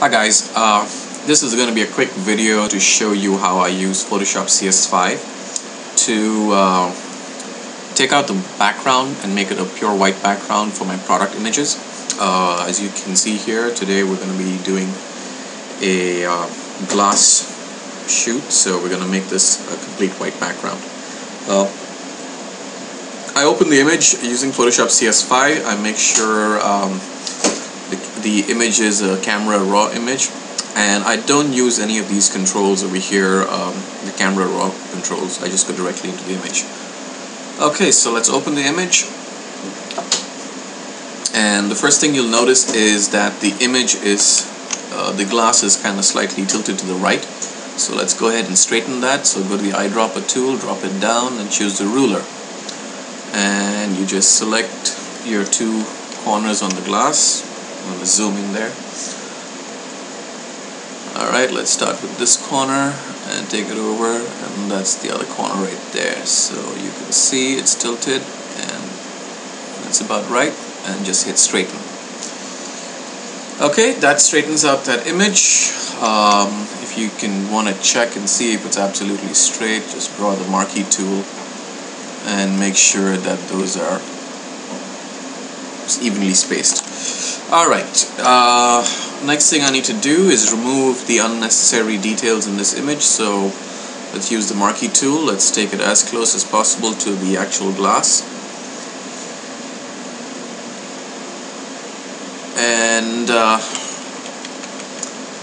Hi guys, this is going to be a quick video to show you how I use Photoshop CS5 to take out the background and make it a pure white background for my product images. As you can see here, today we're going to be doing a glass shoot, so we're going to make this a complete white background. I open the image using Photoshop CS5. I make sure the image is a camera raw image, and I don't use any of these controls over here, the camera raw controls. I just go directly into the image. Okay, so let's open the image, and the first thing you'll notice is that the image is the glass is kind of slightly tilted to the right, so let's go ahead and straighten that. So go to the eyedropper tool, drop it down and choose the ruler, and you just select your two corners on the glass. I'm going to zoom in there. Alright, let's start with this corner and take it over, and that's the other corner right there. So you can see it's tilted, and that's about right, and just hit straighten. Okay, that straightens out that image. If you want to check and see if it's absolutely straight, just draw the marquee tool and make sure that those are evenly spaced. Alright, next thing I need to do is remove the unnecessary details in this image, so let's use the marquee tool. Let's take it as close as possible to the actual glass, and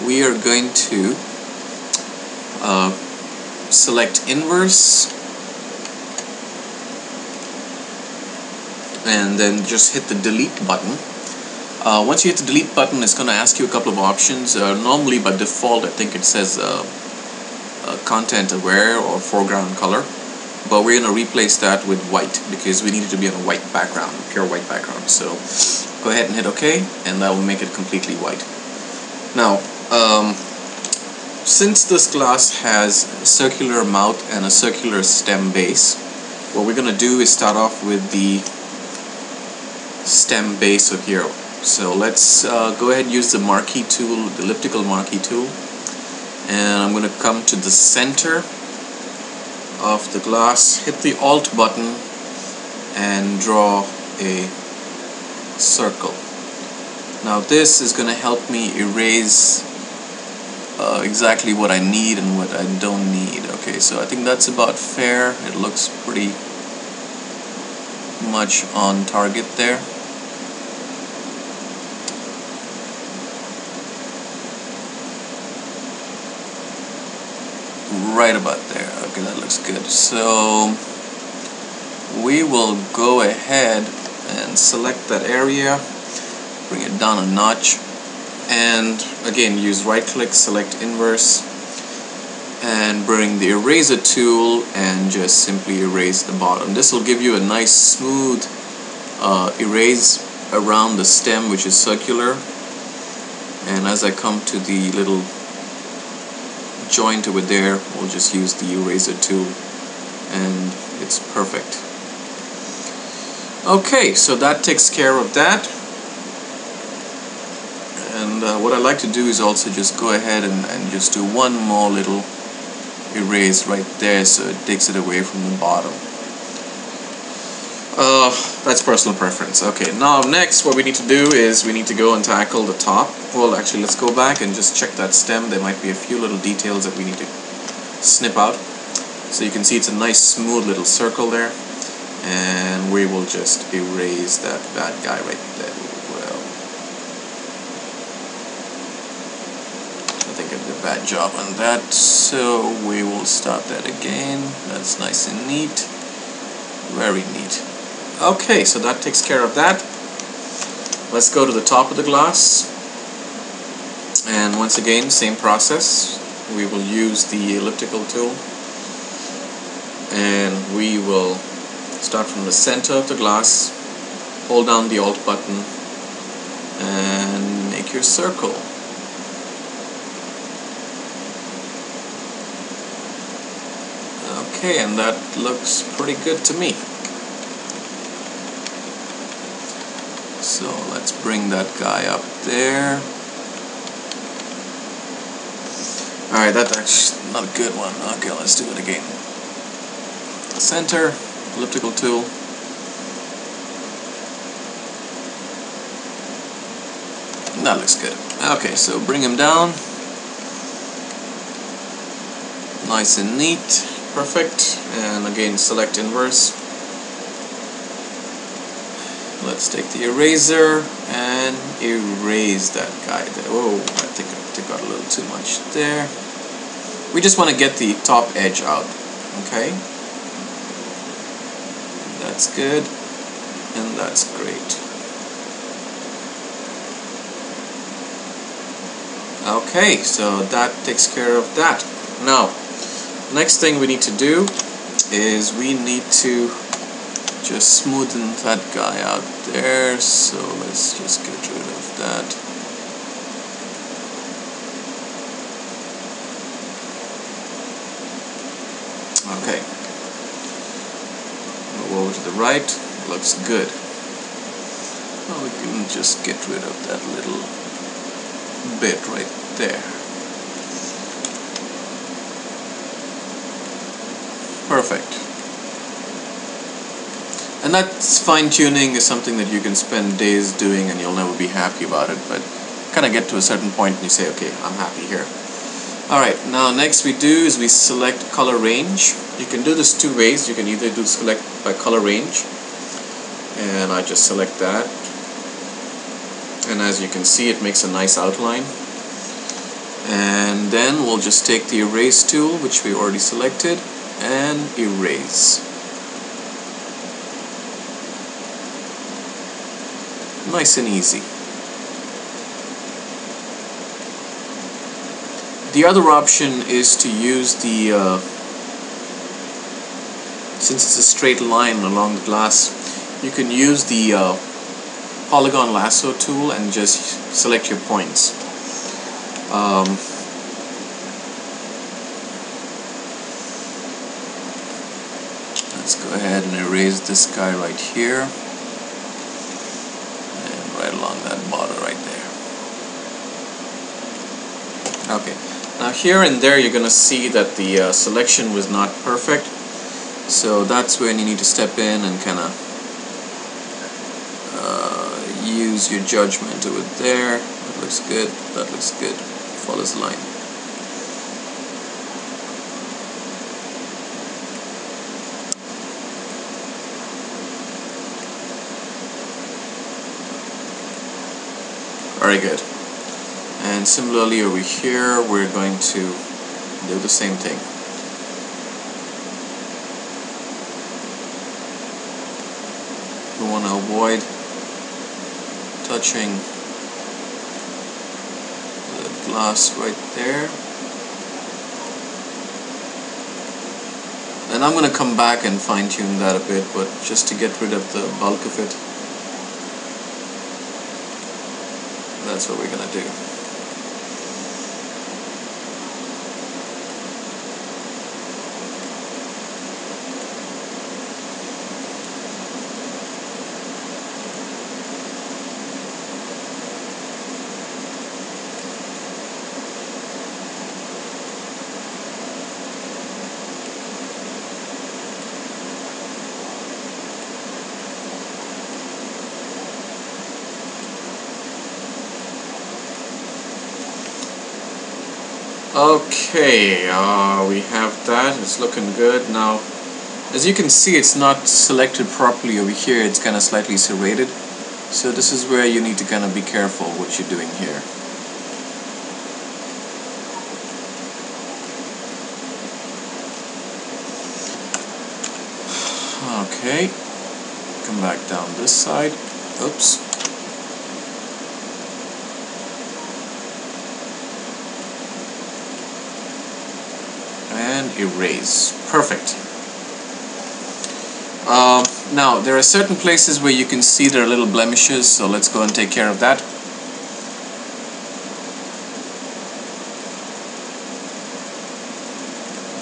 we are going to select inverse, and then just hit the delete button. Once you hit the delete button, it's going to ask you a couple of options. Normally by default I think it says content aware or foreground color, but we're going to replace that with white because we need it to be on a white background, a pure white background. So go ahead and hit OK, and that will make it completely white. Now since this glass has a circular mouth and a circular stem base, what we're going to do is start off with the stem base of here. So let's go ahead and use the marquee tool, the elliptical marquee tool, and I'm going to come to the center of the glass, hit the Alt button, and draw a circle. Now this is going to help me erase exactly what I need and what I don't need. Okay, so I think that's about fair. It looks pretty much on target there. Right about there. Okay, that looks good. So we will go ahead and select that area, bring it down a notch, and again use right click, select inverse, and bring the eraser tool and just simply erase the bottom. This will give you a nice smooth erase around the stem, which is circular, and as I come to the little joint over there, we'll just use the eraser tool and it's perfect. Okay, so that takes care of that, and what I like to do is also just go ahead and just do one more little erase right there, so it takes it away from the bottom. That's personal preference. Okay, now next what we need to do is we need to go and tackle the top. Well, actually let's go back and just check that stem. There might be a few little details that we need to snip out. So you can see it's a nice smooth little circle there, and we will just erase that bad guy right there. Well, I think I did a bad job on that, so we will start that again. That's nice and neat, very neat. Okay, so that takes care of that. Let's go to the top of the glass, and once again same process. We will use the elliptical tool, and we will start from the center of the glass, hold down the Alt button, and make your circle. Okay, and that looks pretty good to me. So let's bring that guy up there. Alright, that's actually not a good one. Okay, let's do it again. Center, elliptical tool. That looks good. Okay, so bring him down. Nice and neat. Perfect. And again, select inverse. Let's take the eraser and erase that guy there. Oh, I think I took out a little too much there. We just want to get the top edge out. Okay. That's good. And that's great. Okay, so that takes care of that. Now, next thing we need to do is we need to just smoothen that guy out there. So let's just get rid of that. Okay. Move over to the right. Looks good. Well, we can just get rid of that little bit right there. Perfect. And that's fine-tuning is something that you can spend days doing and you'll never be happy about it, but kind of get to a certain point and you say, okay, I'm happy here. Alright, now next we do is we select color range. You can do this two ways. You can either do select by color range, and I just select that, and as you can see it makes a nice outline. And then we'll just take the erase tool, which we already selected, and erase. Nice and easy. The other option is to use the, since it's a straight line along the glass, you can use the polygon lasso tool and just select your points. Let's go ahead and erase this guy right here, and right along that border right there. Okay, now here and there you're gonna see that the selection was not perfect, so that's when you need to step in and kind of use your judgment over there. That looks good, that looks good. Follows the line. Very good. And similarly over here we're going to do the same thing. We want to avoid touching the glass right there. And I'm going to come back and fine-tune that a bit, but just to get rid of the bulk of it, that's what we're going to do. Okay, we have that. It's looking good. Now, as you can see, it's not selected properly over here. It's kind of slightly serrated. So this is where you need to kind of be careful what you're doing here. Okay, come back down this side. Oops. And erase. Perfect. Now, there are certain places where you can see there are little blemishes, so let's go and take care of that.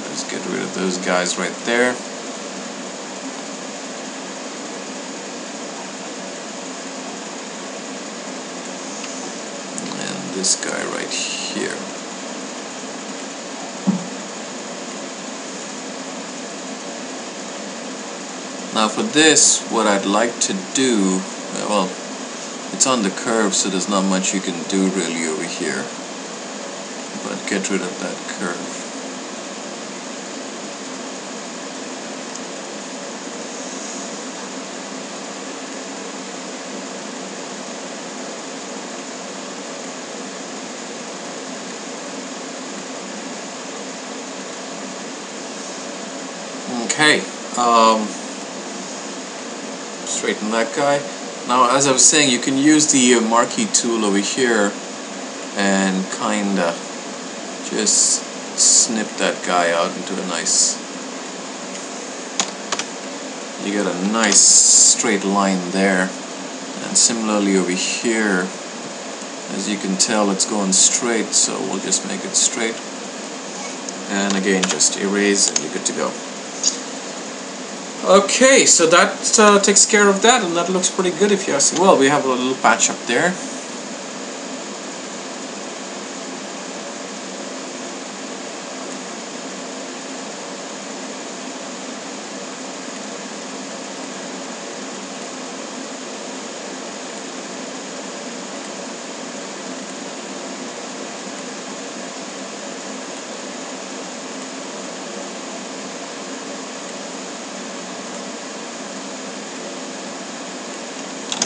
Let's get rid of those guys right there. And this guy right here. Now for this, what I'd like to do, well, it's on the curve, so there's not much you can do really over here, but get rid of that curve. Okay, straighten that guy. Now, as I was saying, you can use the marquee tool over here and kinda just snip that guy out into a nice, you get a nice straight line there. And similarly over here, as you can tell, it's going straight, so we'll just make it straight. And again, just erase and you're good to go. Okay, so that takes care of that, and that looks pretty good if you ask me. Well, we have a little patch up there.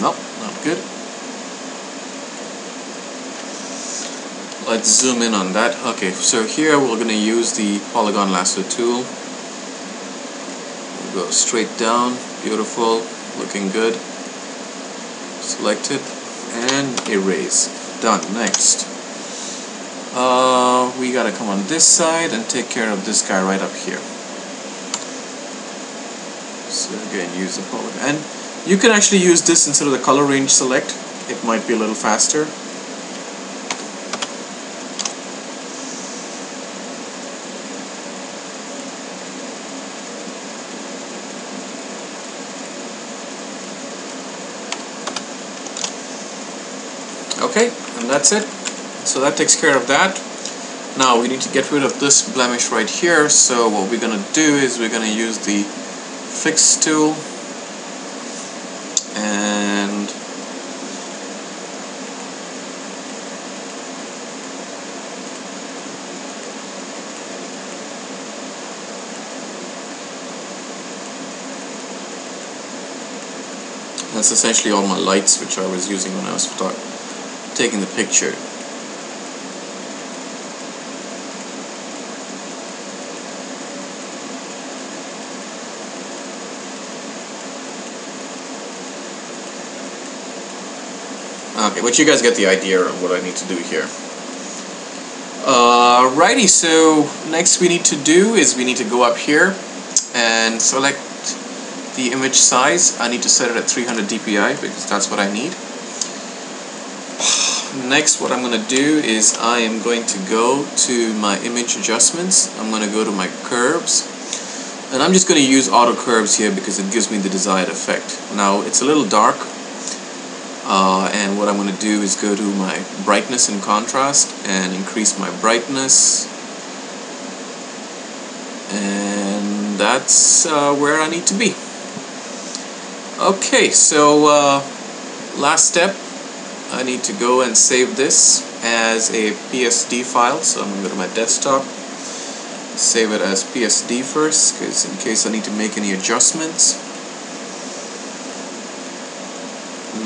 Nope, not good. Let's zoom in on that. Okay, so here we're going to use the polygon lasso tool. We'll go straight down, beautiful, looking good. Select it and erase. Done. Next, we gotta come on this side and take care of this guy right up here. So again, use the polygon. And you can actually use this instead of the color range select. It might be a little faster. Okay, and that's it. So that takes care of that. Now we need to get rid of this blemish right here. So what we're going to do is we're going to use the fix tool. And that's essentially all my lights which I was using when I was taking the picture. Okay, but you guys get the idea of what I need to do here. Righty, so next we need to do is we need to go up here and select the image size. I need to set it at 300 dpi because that's what I need. Next, what I'm going to do is I am going to go to my image adjustments. I'm going to go to my curves, and I'm just going to use auto curves here because it gives me the desired effect. Now it's a little dark, and what I'm going to do is go to my brightness and contrast and increase my brightness, and that's where I need to be. Okay, so last step, I need to go and save this as a PSD file. So I'm going to go to my desktop, save it as PSD first, because in case I need to make any adjustments.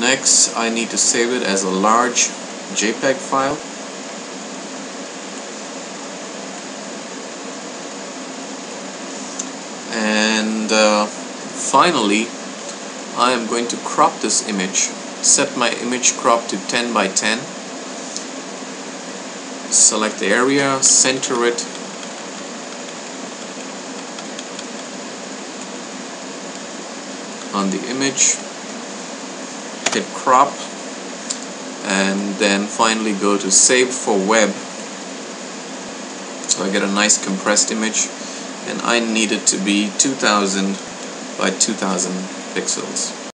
Next, I need to save it as a large JPEG file. And finally, I am going to crop this image. Set my image crop to 10 by 10. Select the area, center it. On the image, hit crop, and then finally go to save for web. So I get a nice compressed image, and I need it to be 2000 by 2000 pixels.